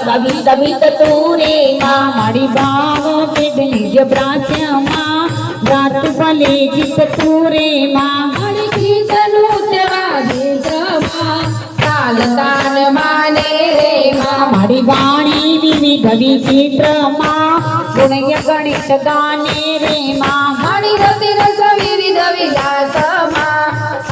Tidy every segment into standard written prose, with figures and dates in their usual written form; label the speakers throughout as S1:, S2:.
S1: કવિ કવિત તું રે માં મારી ભાવ પેઢની જ પ્રાચ્યમાં રાત ભલે ગીત તું રે માં
S2: મારી ગીતનું ચેત્રમાં તાલ તાન માને રે માં
S1: મારી વાણી વિવિધ વિચિત્રમાં ગુણ્ય ગણિત ગાને રે માં
S2: મારી રતિ રસ વિવિધ વિલાસમાં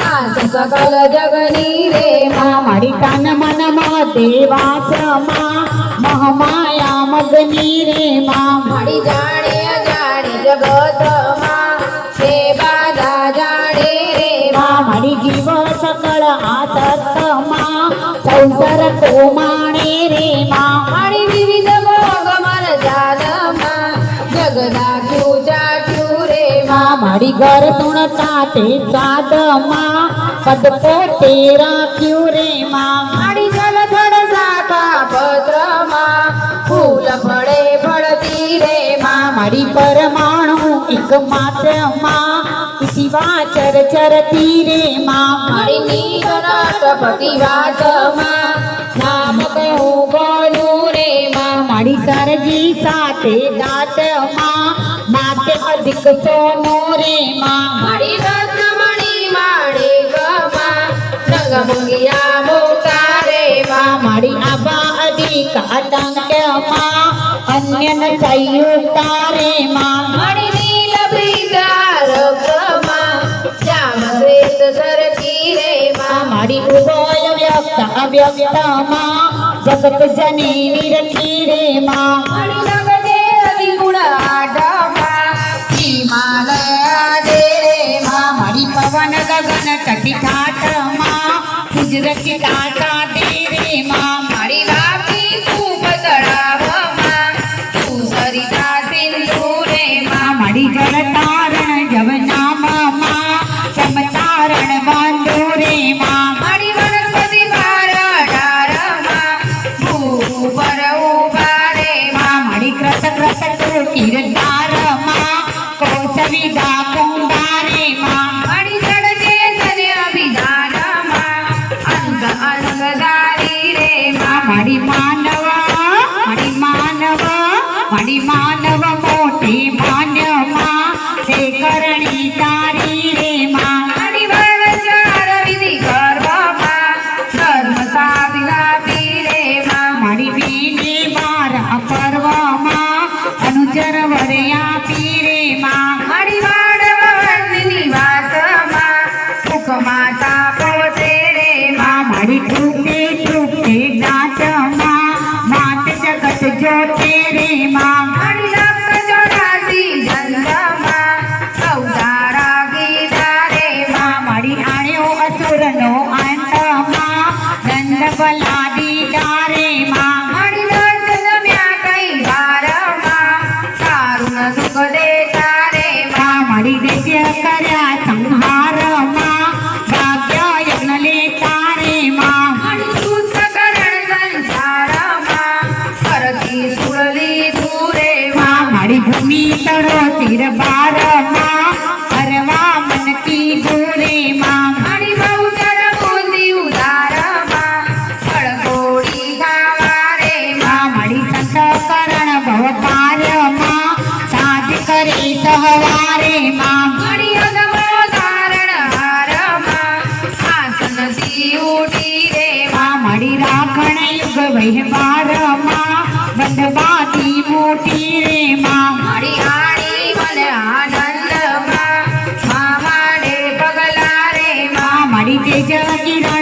S2: આસ સકલ જગની રે માં
S1: મારી તન મનમાં દેવાસમાં મહામાયા મગની રે માં
S2: મારી જાણે અજાણી જગતમાં તે બાધા જાણે રે માં
S1: મારી જીવ સકળ આસક્તમાં સંસાર તો માણે રે માં
S2: મારી વિવિધ ભોગમન જાનમાં જગનાખ્યું ચાખ્યું રે માં
S1: મારી ઘર તુણતા તે સાદમાં પદ પોતે રાખ્યું રે માં
S2: મારી જલધડ શાખા પત્રમાં ફૂલ ફળે ફળતી રે માં
S1: મારી પરમાણુ એક માત્રમાં શિવાચર ચરતી રે માં
S2: મારી નીરનાટપતિ વાતમાં નામ કહું બોલું રે માં
S1: મારી સરજી સાથે દાંતમાં નાતે અધિક સોનો રે માં
S2: મારી રત્નમણી માણેકમાં રંગમંગિયા મોટા રે માં
S1: મારી આભા અધિક આતંકમાં અન્ય સંયુક્તા રે માં
S2: મારી નીલ પ્રીતારકમાં શ્યામ શ્વેત સરકી રે માં
S1: મારી ઉભય વ્યક્ત અવ્યક્તમાં જગત જની રખી રે માં
S2: મારી જગતે રવિગુણ આઢમાં હિમાલય દે રે માં
S1: મારી પવન ગગન તટી ઘાટમાં ગુજરાતી કાંટા દે રે માં
S2: મારી વાપી ખૂબ તળાવમાં તું સરિતા સિંધુ રે માં
S1: મારી જળ તારણ જવનામાં સમતારણ બાંધો રે માં
S2: મારી વનસ્પતિ પારડારમાં ઉપર ઉભા રે માં
S1: મારી ક્રત ક્રત કીર્તારમાં કૌશવિદા કુંડા રે માં
S2: મારી જડજે તને અભિધાનમાં અંગ અંગદારી રે માં
S1: મારી માનવ મોટી માન્યમાં તે કરણી તારી રે માં
S2: મારી વર્ણચાર વિધિ ગર્ભમાં ધર્મ સાધના રે માં
S1: મારી બેને મારા પર્વમાં અનુચર વરયા પીરે માં
S2: મારી વાડવની વાતમાં સુખ માતા પોતે રે માં
S1: મારી ટૂકે દાંતમાં માત જગત જોતે રે માં
S2: મારી લક્ષ ચોરાસી જન્મમાં અવતારા ગીતા રે માં
S1: મારી આણ્યો અસુરનો અંતમાં નંદ બલાદી ડારે માં
S2: મારી દર્શન મ્યા કઈ વારમાં સારું સુખ દેતા રે માં
S1: મારી દેશ્ય કર્યા સંહારમાં ભાગ્ય યજ્ઞ લેતા રે માં
S2: મારી શુદ્ધકરણ સંસારમાં કરતી સુરલી દૂરે માં
S1: મારી ભૂમિ તળો તીર બારમાં હરવા મન કી દૂરે માં
S2: મારી બહુચર બુદ્ધિ ઉદારમાં ફળકોડી ખાવા રે માં
S1: મારી સંતકરણ ભવ કાર્યમાં સાધ કરે સહવારે માં
S2: મારી અદમો ધારણ હારમાં આસનથી ઉઠી રે માં
S1: મારી રાખણ યુગ વહેવારમાં બંધવાથી મોટી રે માં
S2: મારી આણી મને આનંદમાં મામાડે પગલા રે માં
S1: મારી તેજ ગિરા